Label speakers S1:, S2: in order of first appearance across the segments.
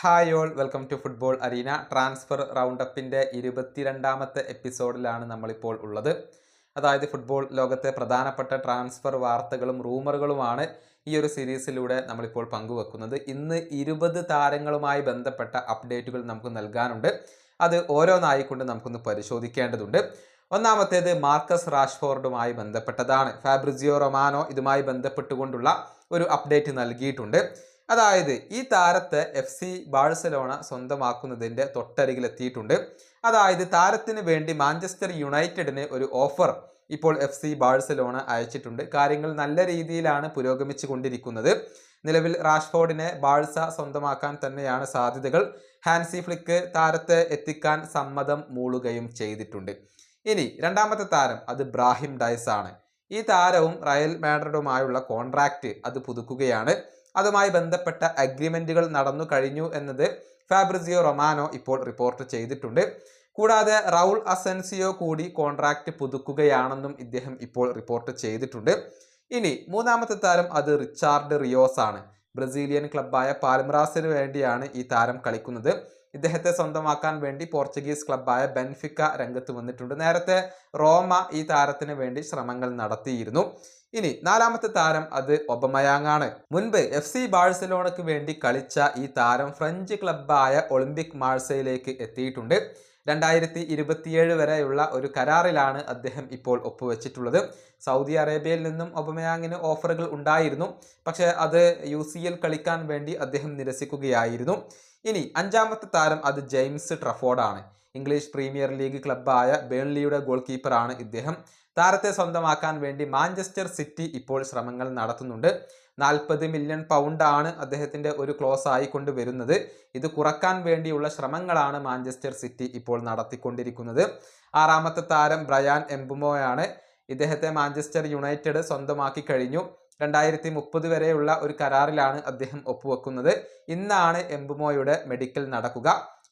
S1: Hi all, welcome to football arena. Transfer റൗണ്ടപ്പിൻ്റെ 22ാമത്തെ എപ്പിസോഡിലാണ് നമ്മളിപ്പോൾ ഉള്ളത്. അതായത് ഫുട്ബോൾ ലോകത്തെ പ്രധാനപ്പെട്ട ട്രാൻസ്ഫർ വാർത്തകളും റൂമറുകളുമാണ് ഈ ഒരു സീരീസിലൂടെ നമ്മളിപ്പോൾ പങ്കുവെക്കുന്നത്. ഇന്ന് 20 താരങ്ങളുമായി ബന്ധപ്പെട്ട അപ്ഡേറ്റുകൾ നമുക്ക് നൽകാനുണ്ട്. അത് ഓരോന്നായിക്കൊണ്ട് നമുക്കൊന്ന് പരിശോധിക്കേണ്ടതുണ്ട്. ഒന്നാമത്തേത് മാർക്കസ് റാഷ്ഫോർഡുമായി ബന്ധപ്പെട്ടതാണ്. ഫാബ്രിസിയോ റൊമാനോ ഇതുമായി ബന്ധപ്പെട്ടുകൊണ്ടുള്ള ഒരു അപ്ഡേറ്റ് നൽകിയിട്ടുണ്ട്. അതായത് ഈ താരത്തെ FC ബാഴ്സലോണ സ്വന്തമാക്കുന്നതിൻ്റെ തൊട്ടരികിലെത്തിയിട്ടുണ്ട്. അതായത് താരത്തിന് വേണ്ടി മാഞ്ചസ്റ്റർ യുണൈറ്റഡിന് ഒരു ഓഫർ ഇപ്പോൾ FC ബാഴ്സലോണ അയച്ചിട്ടുണ്ട്. കാര്യങ്ങൾ നല്ല രീതിയിലാണ് പുരോഗമിച്ചു കൊണ്ടിരിക്കുന്നത്. നിലവിൽ റാഷ്ഫോർഡിനെ ബാഴ്സ സ്വന്തമാക്കാൻ തന്നെയാണ് സാധ്യതകൾ. ഹാൻസി ഫ്ലിക്ക് താരത്തെ എത്തിക്കാൻ സമ്മതം മൂളുകയും ചെയ്തിട്ടുണ്ട്. ഇനി രണ്ടാമത്തെ താരം അത് ബ്രാഹിം ഡയസ് ആണ്. ഈ താരവും റയൽ മാഡ്രിഡുമായുള്ള കോൺട്രാക്റ്റ് അത് പുതുക്കുകയാണ്. അതുമായി ബന്ധപ്പെട്ട അഗ്രിമെന്റുകൾ നടന്നു കഴിഞ്ഞു എന്നത് ഫാബ്രിസിയോ റൊമാനോ ഇപ്പോൾ റിപ്പോർട്ട് ചെയ്തിട്ടുണ്ട്. കൂടാതെ റൗൾ അസെൻസിയോ കൂടി കോൺട്രാക്റ്റ് പുതുക്കുകയാണെന്നും ഇദ്ദേഹം ഇപ്പോൾ റിപ്പോർട്ട് ചെയ്തിട്ടുണ്ട്. ഇനി മൂന്നാമത്തെ താരം അത് റിച്ചാർഡ് റിയോസ് ആണ്. ബ്രസീലിയൻ ക്ലബ്ബായ പാൽമറാസിന് വേണ്ടിയാണ് ഈ താരം കളിക്കുന്നത്. ഇദ്ദേഹത്തെ സ്വന്തമാക്കാൻ വേണ്ടി പോർച്ചുഗീസ് ക്ലബ്ബായ ബെൻഫിക്ക രംഗത്ത് വന്നിട്ടുണ്ട്. നേരത്തെ റോമ ഈ താരത്തിന് വേണ്ടി ശ്രമങ്ങൾ നടത്തിയിരുന്നു. ഇനി നാലാമത്തെ താരം അത് ഒബമയാങ് ആണ്. മുൻപ് FC ബാഴ്സലോണയ്ക്ക് വേണ്ടി കളിച്ച ഈ താരം ഫ്രഞ്ച് ക്ലബ്ബായ ഒളിമ്പിക് മാർസയിലേക്ക് എത്തിയിട്ടുണ്ട്. 2027 വരെയുള്ള ഒരു കരാറിലാണ് അദ്ദേഹം ഇപ്പോൾ ഒപ്പുവെച്ചിട്ടുള്ളത്. സൗദി അറേബ്യയിൽ നിന്നും ഒബമയാങ്ങിന് ഓഫറുകൾ ഉണ്ടായിരുന്നു. പക്ഷേ അത് UCL കളിക്കാൻ വേണ്ടി അദ്ദേഹം നിരസിക്കുകയായിരുന്നു. ഇനി അഞ്ചാമത്തെ താരം അത് ജെയിംസ് ട്രഫോർഡ് ആണ്. ഇംഗ്ലീഷ് പ്രീമിയർ ലീഗ് ക്ലബ്ബായ ബേൺലിയുടെ ഗോൾ കീപ്പറാണ് ഇദ്ദേഹം. താരത്തെ സ്വന്തമാക്കാൻ വേണ്ടി മാഞ്ചസ്റ്റർ സിറ്റി ഇപ്പോൾ ശ്രമങ്ങൾ നടത്തുന്നുണ്ട്. 40 മില്യൺ പൗണ്ടാണ് അദ്ദേഹത്തിൻ്റെ ഒരു ക്ലോസ് ആയിക്കൊണ്ട് വരുന്നത്. ഇത് കുറക്കാൻ വേണ്ടിയുള്ള ശ്രമങ്ങളാണ് മാഞ്ചസ്റ്റർ സിറ്റി ഇപ്പോൾ നടത്തിക്കൊണ്ടിരിക്കുന്നത്. ആറാമത്തെ താരം ബ്രയാൻ എംബുമോയാണ്. ഇദ്ദേഹത്തെ മാഞ്ചസ്റ്റർ യുണൈറ്റഡ് സ്വന്തമാക്കി കഴിഞ്ഞു. 2030 വരെയുള്ള ഒരു കരാറിലാണ് അദ്ദേഹം ഒപ്പുവെക്കുന്നത്. ഇന്നാണ് എംബുമോയുടെ മെഡിക്കൽ നടക്കുക.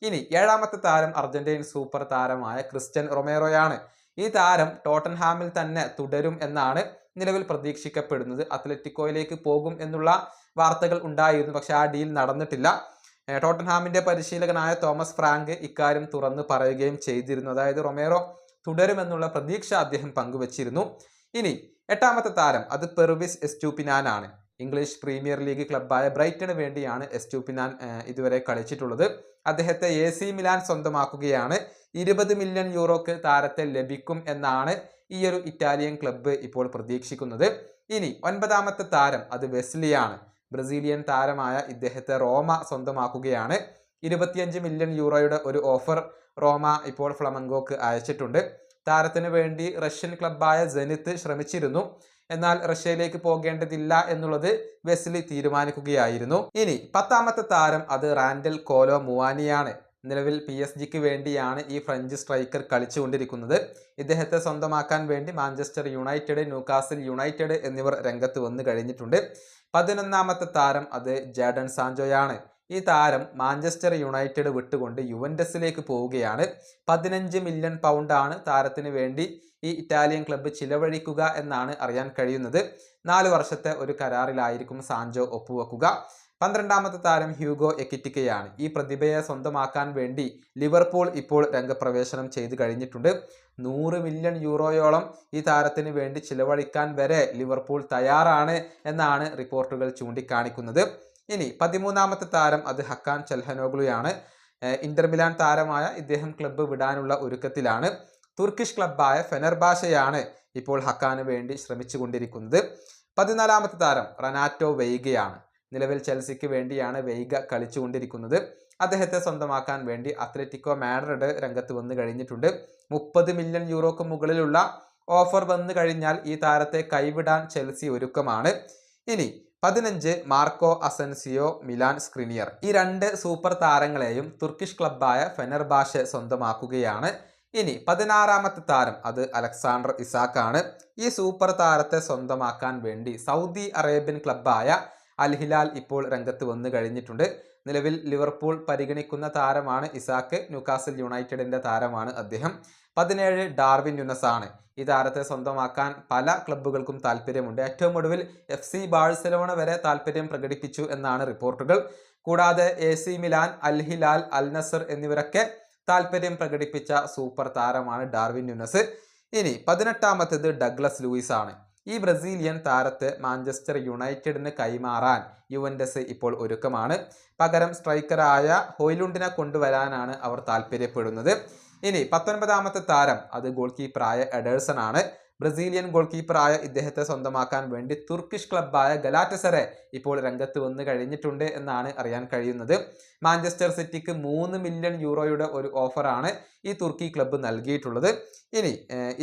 S1: ഇനി ഏഴാമത്തെ താരം അർജന്റീൻ സൂപ്പർ താരമായ ക്രിസ്റ്റ്യൻ റൊമേറോയാണ്. ഈ താരം ടോട്ടൻഹാമിൽ തന്നെ തുടരും എന്നാണ് നിലവിൽ പ്രതീക്ഷിക്കപ്പെടുന്നത്. അത്ലറ്റിക്കോയിലേക്ക് പോകും എന്നുള്ള വാർത്തകൾ ഉണ്ടായിരുന്നു, പക്ഷെ ആ ഡീൽ നടന്നിട്ടില്ല. ടോട്ടൻഹാമിന്റെ പരിശീലകനായ തോമസ് ഫ്രാങ്ക് ഇക്കാര്യം തുറന്ന് പറയുകയും ചെയ്തിരുന്നു. അതായത് റൊമേറോ തുടരുമെന്നുള്ള പ്രതീക്ഷ അദ്ദേഹം പങ്കുവച്ചിരുന്നു. ഇനി എട്ടാമത്തെ താരം അത് പെർവിസ് എസ്റ്റൂപിനാൻ ആണ്. ഇംഗ്ലീഷ് പ്രീമിയർ ലീഗ് ക്ലബ്ബായ ബ്രൈറ്റന് വേണ്ടിയാണ് എസ്റ്റൂപിനാൻ ഇതുവരെ കളിച്ചിട്ടുള്ളത്. അദ്ദേഹത്തെ AC മിലാൻ സ്വന്തമാക്കുകയാണ്. 20 മില്യൺ യൂറോക്ക് താരത്തെ ലഭിക്കും എന്നാണ് ഈ ഒരു ഇറ്റാലിയൻ ക്ലബ്ബ് ഇപ്പോൾ പ്രതീക്ഷിക്കുന്നത്. ഇനി ഒൻപതാമത്തെ താരം അത് വെസ്ലിയാണ്. ബ്രസീലിയൻ താരമായ ഇദ്ദേഹത്തെ റോമ സ്വന്തമാക്കുകയാണ്. 25 മില്യൺ യൂറോയുടെ ഒരു ഓഫർ റോമ ഇപ്പോൾ ഫ്ലമങ്കോക്ക് അയച്ചിട്ടുണ്ട്. താരത്തിന് വേണ്ടി റഷ്യൻ ക്ലബ്ബായ സെനിത്ത് ശ്രമിച്ചിരുന്നു. എന്നാൽ റഷ്യയിലേക്ക് പോകേണ്ടതില്ല എന്നുള്ളത് വെസ്ലി തീരുമാനിക്കുകയായിരുന്നു. ഇനി പത്താമത്തെ താരം അത് റാൻഡൽ കോലോ മുവാനിയാണ്. നിലവിൽ PSG വേണ്ടിയാണ് ഈ ഫ്രഞ്ച് സ്ട്രൈക്കർ കളിച്ചുകൊണ്ടിരിക്കുന്നത്. ഇദ്ദേഹത്തെ സ്വന്തമാക്കാൻ വേണ്ടി മാഞ്ചസ്റ്റർ യുണൈറ്റഡ്, ന്യൂകാസിൽ യുണൈറ്റഡ് എന്നിവർ രംഗത്ത് വന്നു കഴിഞ്ഞിട്ടുണ്ട്. 11ാമത്തെ താരം അത് ജാഡൺ സാൻചോയാണ്. ഈ താരം മാഞ്ചസ്റ്റർ യുണൈറ്റഡ് വിട്ടുകൊണ്ട് യുവന്റസിലേക്ക് പോവുകയാണ്. 15 മില്യൺ പൗണ്ടാണ് താരത്തിന് വേണ്ടി ഈ ഇറ്റാലിയൻ ക്ലബ്ബ് ചിലവഴിക്കുക എന്നാണ് അറിയാൻ കഴിയുന്നത്. 4 വർഷത്തെ ഒരു കരാറിലായിരിക്കും സാൻചോ ഒപ്പുവെക്കുക. 12ാമത്തെ താരം ഹ്യൂഗോ എക്കിറ്റിക്കയാണ്. ഈ പ്രതിഭയെ സ്വന്തമാക്കാൻ വേണ്ടി ലിവർപൂൾ ഇപ്പോൾ രംഗപ്രവേശനം ചെയ്ത് കഴിഞ്ഞിട്ടുണ്ട്. 100 മില്യൺ യൂറോയോളം ഈ താരത്തിന് വേണ്ടി ചിലവഴിക്കാൻ വരെ ലിവർപൂൾ തയ്യാറാണ് എന്നാണ് റിപ്പോർട്ടുകൾ ചൂണ്ടിക്കാണിക്കുന്നത്. ഇനി 13ാമത്തെ താരം അത് ഹക്കാൻ ചെൽഹനോഗ്ലുയാണ്. ഇന്റർ മിലാൻ താരമായ ഇദ്ദേഹം ക്ലബ്ബ് വിടാനുള്ള ഒരുക്കത്തിലാണ്. തുർക്കിഷ് ക്ലബ്ബായ ഫെനർബാഷയാണ് ഇപ്പോൾ ഹക്കാന് വേണ്ടി ശ്രമിച്ചു കൊണ്ടിരിക്കുന്നത്. 14ാമത്തെ താരം റനാറ്റോ വെയ്ഗയാണ്. നിലവിൽ ചെൽസിക്ക് വേണ്ടിയാണ് വെയ്ഗ കളിച്ചുകൊണ്ടിരിക്കുന്നത്. അദ്ദേഹത്തെ സ്വന്തമാക്കാൻ വേണ്ടി അത്ലറ്റിക്കോ മാഡ്രിഡ് രംഗത്ത് വന്നു കഴിഞ്ഞിട്ടുണ്ട്. 30 മില്യൺ യൂറോക്ക് മുകളിലുള്ള ഓഫർ വന്നു കഴിഞ്ഞാൽ ഈ താരത്തെ കൈവിടാൻ ചെൽസി ഒരുക്കമാണ്. ഇനി 15 മാർക്കോ അസെൻസിയോ, മിലാൻ സ്ക്രിനിയർ. ഈ 2 സൂപ്പർ താരങ്ങളെയും തുർക്കിഷ് ക്ലബ്ബായ ഫെനർബാഷെ സ്വന്തമാക്കുകയാണ്. ഇനി 16ാമത്തെ താരം അത് അലക്സാണ്ടർ ഇസാക്ക് ആണ്. ഈ സൂപ്പർ താരത്തെ സ്വന്തമാക്കാൻ വേണ്ടി സൗദി അറേബ്യൻ ക്ലബ്ബായ അൽ ഹിലാൽ ഇപ്പോൾ രംഗത്ത് വന്നു കഴിഞ്ഞിട്ടുണ്ട്. നിലവിൽ ലിവർപൂൾ പരിഗണിക്കുന്ന താരമാണ് ഇസാക്ക്. ന്യൂകാസിൽ യുണൈറ്റഡിന്റെ താരമാണ് അദ്ദേഹം. 17 ഡാർവിൻ നുനസ് ആണ്. ഈ താരത്തെ സ്വന്തമാക്കാൻ പല ക്ലബ്ബുകൾക്കും താല്പര്യമുണ്ട്. ഏറ്റവും ഒടുവിൽ FC ബാഴ്സലോണ വരെ താല്പര്യം പ്രകടിപ്പിച്ചു എന്നാണ് റിപ്പോർട്ടുകൾ. കൂടാതെ AC മിലാൻ, അൽ ഹിലാൽ, അൽ നസർ എന്നിവരൊക്കെ താല്പര്യം പ്രകടിപ്പിച്ച സൂപ്പർ താരമാണ് ഡാർവിൻ നുനസ്. ഇനി 18ാമത്തേത് ഡഗ്ലസ് ലൂയിസ് ആണ്. ഈ ബ്രസീലിയൻ താരത്തെ മാഞ്ചസ്റ്റർ യുണൈറ്റഡിന് കൈമാറാൻ യുവന്റസ് ഇപ്പോൾ ഒരുക്കമാണ്. പകരം സ്ട്രൈക്കറായ ഹോയ്ലുണ്ടിനെ കൊണ്ടുവരാനാണ് അവർ താല്പര്യപ്പെടുന്നത്. ഇനി 19ാമത്തെ താരം അത് ഗോൾ കീപ്പറായ എഡേഴ്സൺ ആണ്. ബ്രസീലിയൻ ഗോൾ കീപ്പറായ ഇദ്ദേഹത്തെ സ്വന്തമാക്കാൻ വേണ്ടി തുർക്കിഷ് ക്ലബ്ബായ ഗലാറ്റസറെ ഇപ്പോൾ രംഗത്ത് വന്ന് കഴിഞ്ഞിട്ടുണ്ട് എന്നാണ് അറിയാൻ കഴിയുന്നത്. മാഞ്ചസ്റ്റർ സിറ്റിക്ക് 3 മില്യൺ യൂറോയുടെ ഒരു ഓഫറാണ് ഈ തുർക്കി ക്ലബ്ബ് നൽകിയിട്ടുള്ളത്. ഇനി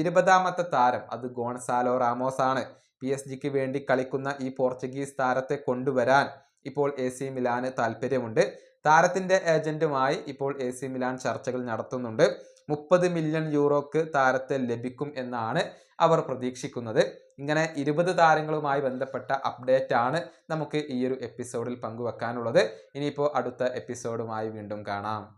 S1: 20ാമത്തെ താരം അത് ഗോൺസാലോ റാമോസ് ആണ്. PSG വേണ്ടി കളിക്കുന്ന ഈ പോർച്ചുഗീസ് താരത്തെ കൊണ്ടുവരാൻ ഇപ്പോൾ AC മിലാന് താല്പര്യമുണ്ട്. താരത്തിന്റെ ഏജന്റുമായി ഇപ്പോൾ AC മിലാൻ ചർച്ചകൾ നടത്തുന്നുണ്ട്. 30 മില്യൺ യൂറോക്ക് താരത്തെ ലഭിക്കും എന്നാണ് അവർ പ്രതീക്ഷിക്കുന്നത്. ഇങ്ങനെ 20 താരങ്ങളുമായി ബന്ധപ്പെട്ട അപ്ഡേറ്റ് ആണ് നമുക്ക് ഈ ഒരു എപ്പിസോഡിൽ പങ്കുവെക്കാനുള്ളത്. ഇനിയിപ്പോൾ അടുത്ത എപ്പിസോഡുമായി വീണ്ടും കാണാം.